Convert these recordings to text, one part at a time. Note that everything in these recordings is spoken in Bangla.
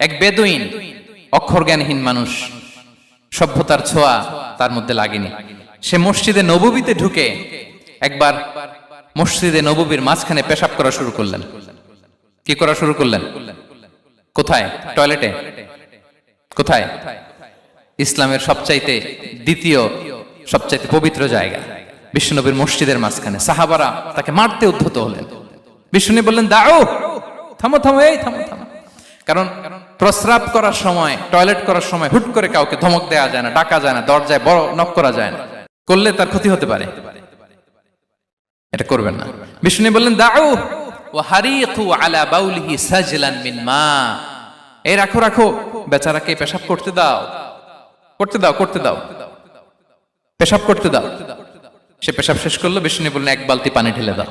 এক বেদুইন, অক্ষর জ্ঞানহীন মানুষ, সভ্যতার ছোঁয়া তার মধ্যে লাগেনি। সে মসজিদে নববীতে ঢুকে একবার মসজিদে নববীর মাঝখানে পেশাব করা শুরু করলেন। কি করা শুরু করলেন? কোথায়? টয়লেটে? কোথায়? ইসলামের সবচাইতে দ্বিতীয় সবচাইতে পবিত্র জায়গা বিশ্বনবীর মসজিদের মাঝখানে। সাহাবারা তাকে মারতে উদ্ধত হলেন। বিশ্বনবী বললেন, দাও, থামো থামো, এই থামো থামো। কারণ প্রস্রাব করার সময়, টয়লেট করার সময় হুট করে কাউকে ধমক দেওয়া যায় না, ডাকা যায় না, দরজায় বড় নক করা যায় না, করলে তার ক্ষতি হতে পারে। এটা করবেন না। বিষ্ণু বললেন, দাও ওয়া হারিকু আলা বাউলিহি সাজলান মিন মা। এই রাখো রাখো, বেচারাকে পেশাব করতে দাও, করতে দাও, করতে দাও, পেশাব করতে দাও। সে পেশাব শেষ করলো। বিষ্ণু বললেন, এক বালতি পানি ঢেলে দাও।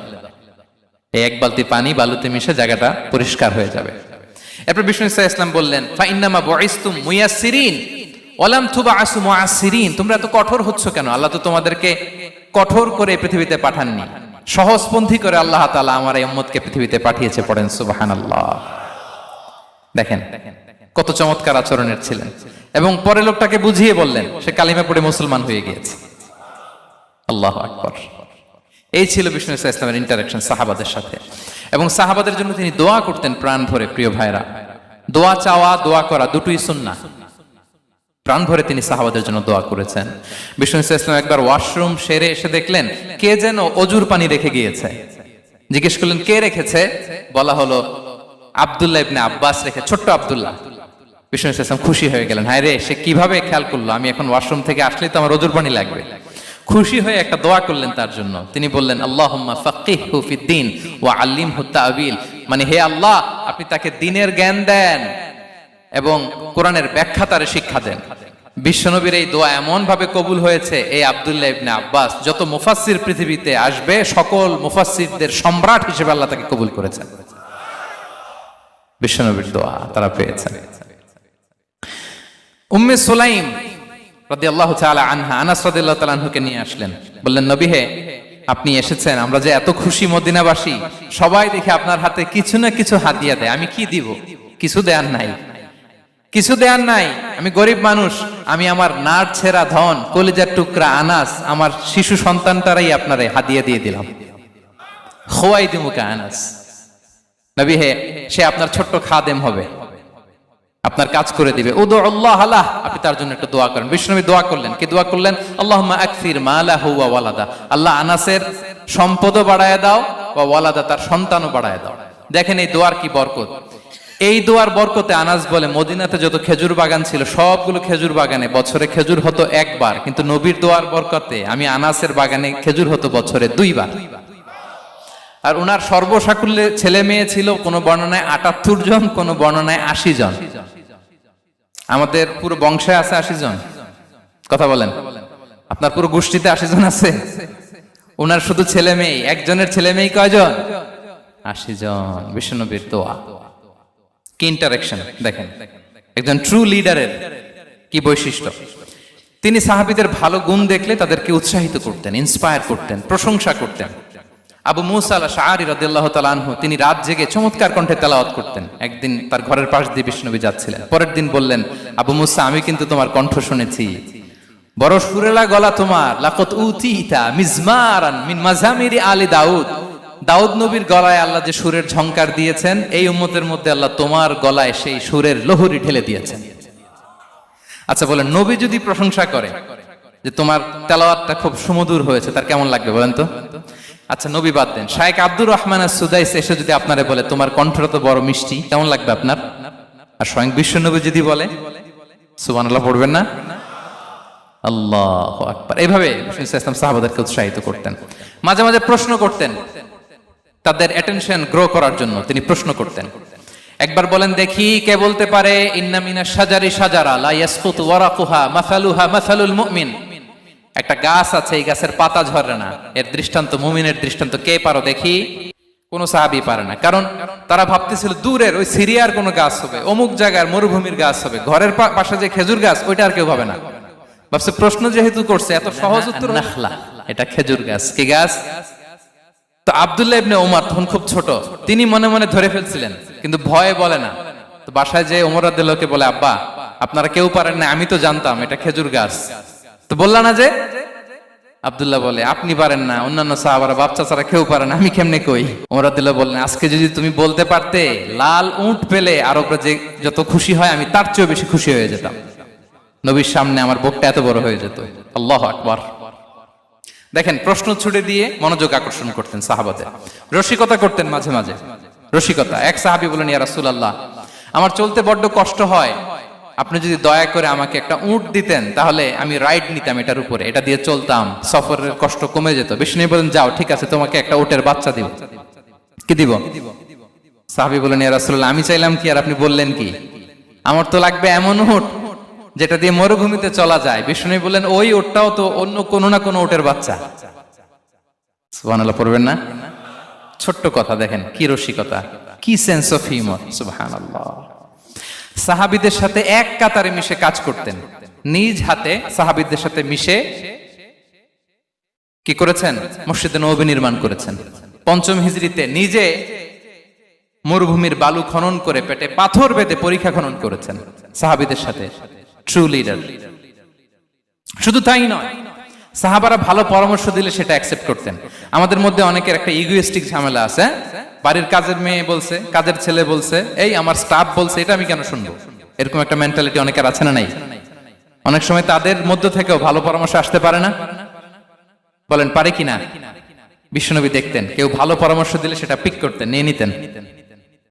এই এক বালতি পানি বালুতে মিশে জায়গাটা পরিষ্কার হয়ে যাবে। এরপর বিষ্ণু সাল্লাল্লাহু আলাইহি ওয়াসাল্লাম বললেন, ফা ইন্নামা বুইসতুম মুয়াসসিরিন ওয়া লাম তুবআসু মুআসসিরিন। তোমরা এত কঠোর হচ্ছ কেন? আল্লাহ তো তোমাদেরকে কঠোর করে পৃথিবীতে পাঠাননি, সহজপন্থী করে আল্লাহ তাআলা আমার এই উম্মতকে পৃথিবীতে পাঠিয়েছে। পড়েন সুবহানাল্লাহ। দেখেন কত চমৎকার আচরণের ছিলেন। এবং পরে লোকটাকে বুঝিয়ে বললেন, সে কালিমা পড়ে মুসলমান হয়ে গিয়েছে। আল্লাহু আকবার। এই ছিল বিষ্ণু সাল্লাল্লাহু আলাইহি ওয়াসাল্লামের ইন্টারঅ্যাকশন সাহাবাদের সাথে। এবং সাহাবাদের জন্য তিনি দোয়া করতেন প্রাণ ভরে। প্রিয় ভাইরা, দোয়া চাওয়া, দোয়া করা দুটোই সুন্নাহ। প্রাণ ভরে তিনি সাহাবাদের জন্য দোয়া করেছেন। বিষ্ণু সাল্লাল্লাহু আলাইহি ওয়াসাল্লাম একবার ওয়াশরুম সেরে এসে দেখলেন কে যেন অজুর পানি রেখে গিয়েছে। জিজ্ঞেস করলেন, কে রেখেছে? বলা হলো, আব্দুল্লাহ ইবনে আব্বাস রেখে, ছোট্ট আব্দুল্লাহ। বিষ্ণু সাল্লাল্লাহু আলাইহি ওয়াসাল্লাম খুশি হয়ে গেলেন, হায় রে, সে কিভাবে খেয়াল করলো, আমি এখন ওয়াশরুম থেকে আসলেই তো আমার অজুর পানি লাগবে। খুশি হয়ে একটা দোয়া করলেন তার জন্য। তিনি বললেন, আল্লাহুম্মা ফাক্কিহহু ফিদ্দীন ওয়া আল্লিমহু তা'ওয়িল। মানে হে আল্লাহ, আপনি তাকে দ্বীনের জ্ঞান দেন এবং কোরআনের ব্যাখ্যা তারে শিক্ষা দেন। বিশ্বনবীর এই দোয়া এমন ভাবে কবুল হয়েছে, এই আব্দুল্লাহ ইবনে আব্বাস যত মুফাসসির পৃথিবীতে আসবে, সকল মুফাসসিরদের সম্রাট হিসেবে আল্লাহ তাকে কবুল করেছেন। বিশ্বনবীর দোয়া তারা পেয়েছেন। উম্মে সুলাইম রাদিয়াল্লাহু তাআলা আনহা, আনাস রাদিয়াল্লাহু তাআলা আনহুকে নিয়ে আসলেন। বললেন, নবী হে, আপনি এসেছেন, আমরা যে এত খুশি মদিনাবাসী, সবাই দেখে আপনার হাতে কিছু না কিছু হাদিয়া দেয়। আমি কি দিব? কিছু দেয়ার নাই, কিছু দেয়ার নাই। আমি গরিব মানুষ, আমি আমার নাড় ছেঁড়া ধন, কলিজার টুকরা আনাস, আমার শিশু সন্তানটারাই আপনারে হাদিয়া দিয়ে দিলাম। খুয়াইদিমুকা আনাস। নবী হে, সে আপনার ছোট্ট খাদেম হবে, আপনার কাজ করে দিবে। উদুল্লাহ আলাহ, আপনি তার জন্য একটু দোয়া করেন। বিষ্ণুনবী দোয়া করলেন। কি দোয়া করলেন? আল্লাহুম্মা আকসির মালাহু ওয়া ওয়ালাদা। আল্লাহ আনাসের সম্পদও বাড়ায় দাও, ওয়া ওয়ালাদা, তার সন্তানও বাড়ায় দাও। দেখেন এই দোয়ার কি বরকত। এই দোয়ার বরকতে আনাস বলে, মদিনাতে যত খেজুর বাগান ছিল সবগুলো খেজুর বাগানে বছরে খেজুর হতো একবার, কিন্তু নবীর দোয়ার বরকতে আমি আনাসের বাগানে খেজুর হতো বছরে 2 বার। আর উনার সর্বসাকুল্যে ছেলে মেয়ে ছিল, কোন বর্ণনায় 78 জন, কোন বর্ণনায় 80 জন। আমাদের পুরো বংশে আছে 80 জন। কথা বলেন, আপনার পুরো গোষ্ঠীতে 80 জন আছে? উনার শুধু ছেলে মেয়ে, একজনের ছেলে মেয়ে কয়জন? 80 জন। বিশ্বনবীর দোয়া কি ইন্টারঅ্যাকশন দেখেন। একজন ট্রু লিডারের কি বৈশিষ্ট্য। তিনি সাহাবীদের ভালো গুণ দেখলে তাদেরকে উৎসাহিত করতেন, ইন্সপায়ার করতেন, প্রশংসা করতেন। আবু মুসা আল-আশআরী রাদিয়াল্লাহু তাআলা আনহু, তিনি রাত জেগে চমৎকার কণ্ঠে তেলাওয়াত করতেন। একদিন তার ঘরের পাশ দিয়ে বিশ্বনবী যাচ্ছিলেন। পরের দিন বললেন, আবু মুসা, আমি কিন্তু তোমার কণ্ঠ শুনেছি, বড় সুরেলা গলা তোমার। লাকাত উতিতা মিজমারান মিন মাজামিরি আলি দাউদ। দাউদ নবীর গলায় আল্লাহ যে সুরের ঝংকার দিয়েছেন, এই উম্মতের মধ্যে আল্লাহ তোমার গলায় সেই সুরের লহরী ঢেলে দিয়েছেন। আচ্ছা বলেন, নবী যদি প্রশংসা করে যে তোমার তেলাওয়াতটা খুব সুমধুর হয়েছে, তার কেমন লাগবে বলেন তো? আচ্ছা নবী বাদ দেন, শায়েখ আব্দুর রহমান আস-সুদাইস এসে যদি আপনারে বলে তোমার কণ্ঠটা তো বড় মিষ্টি, কেমন লাগবে আপনার? আর স্বয়ং বিশ্বনবী যদি বলে, সুবহানাল্লাহ পড়বেন না? আল্লাহু আকবার। এইভাবে রাসূল সাল্লাল্লাহু আলাইহি ওয়াসাল্লাম সাহাবাদেরকে উৎসাহিত করতেন। মাঝে মাঝে প্রশ্ন করতেন, তাদের অ্যাটেনশন গ্রো করার জন্য তিনি প্রশ্ন করতেন। একবার বলেন দেখি, কে বলতে পারে ইন্না মিনাশ শাজারি শাজারা লা ইয়াসকুতু ওয়ারাকুহা মাসালুহা মাসালুল মুমিন। একটা গাছ আছে, এই গাছের পাতা ঝরে না, এর দৃষ্টান্ত মুমিনের দৃষ্টান্ত। কে পারো দেখি? কোন সাহাবী পারে না। কারণ তারা ভাবতেছিল দূরের ওই সিরিয়ার কোন গাছ হবে, অমুক জায়গার মরুভূমির গাছ হবে, ঘরের পাশে যে খেজুর গাছ ওইটা আর কেউ ভাবে না। ভাবছে প্রশ্ন যেহেতু করছে, এত সহজ উত্তর, নাখলা, এটা খেজুর গাছ। কি গাছ? তো আব্দুল্লাহ ইবনে ওমর তখন খুব ছোট, তিনি মনে মনে ধরে ফেলছিলেন, কিন্তু ভয়ে বলে না। তো বাসায় যে ওমর রাদিয়াল্লাহু আনহুকে বলে, আব্বা আপনারা কেউ পারেন না, আমি তো জানতাম এটা খেজুর গাছ, তো বললা না যে? আব্দুল্লাহ বলে, আপনি পারেন না, অন্যান্য সাহাবারা বাচ্চা ছাড়া কেউ পারে না, আমি কেমনে কই? ওমর রাদিয়াল্লাহু বললেন, আজকে যদি তুমি বলতে পারতে লাল উট পেলে আরবরা যে যত খুশি হয় আমি তার চেয়েও বেশি খুশি হয়ে যেতাম। নবীর সামনে আমার বুকটা এত বড় হয়ে যেত। আল্লাহু আকবার। দেখেন, প্রশ্ন ছুড়ে দিয়ে মনোযোগ আকর্ষণ করতেন সাহাবাদের, রসিকতা করতেন মাঝে মাঝে। রসিকতা, এক সাহাবী বলেন, ইয়া রাসূলুল্লাহ, আমার চলতে বড্ড কষ্ট হয়, আপনি যদি দয়া করে আমাকে একটা উট দিতেন তাহলে আমি রাইড নিতাম এটার উপরে, এটা দিয়ে চলতাম, সফরের কষ্ট কমে যেত। বিষ্ণু বলেন, যাও ঠিক আছে, তোমাকে একটা উটের বাচ্চা দিব। কি দিব? সাহাবী বলেন, ইয়া রাসূলুল্লাহ, আমি চাইলাম কি আর আপনি বললেন কি? আমার তো লাগবে এমন উট যেটা দিয়ে মরুভূমিতে চলা যায়। বিষ্ণু বলেন, ওই উটটাও তো অন্য কোনো না কোনো উটের বাচ্চা। সুবহানাল্লাহ পড়বেন না? ছোট্ট কথা, দেখেন কি রসিকতা, কি সেন্স অফ হিউমার। সুবহানাল্লাহ। সাহাবীদের সাথে এক কাতারে মিশে কাজ করতেন, নিজ হাতে সাহাবীদের সাথে মিশে কি করেছেন? মসজিদে নববী নির্মাণ করেছেন। পঞ্চম হিজরিতে নিজে মরুভূমির বালু খনন করে পেটে পাথর বেঁধে পরীক্ষা খনন করেছেন সাহাবীদের সাথে। True leader. শুধু তাই নয়, সাহাবারা ভালো পরামর্শ দিলে সেটা অ্যাকসেপ্ট করতেন। আমাদের মধ্যে অনেকের একটা ইগোইস্টিক ঝামেলা আছে, বাড়ির কাজের মেয়ে বলছে, কাজের ছেলে বলছে, এই আমার স্টাফ বলছে, এটা আমি কেন শুনবো? এরকম একটা মেন্টালিটি অনেকের আছে না নাই? অনেক সময় তাদের মধ্য থেকেও ভালো পরামর্শ আসতে পারে না? বলেন পারে কিনা? বিশ্বনবী দেখতেন কেউ ভালো পরামর্শ দিলে সেটা পিক করতেন, নিয়ে নিতেন।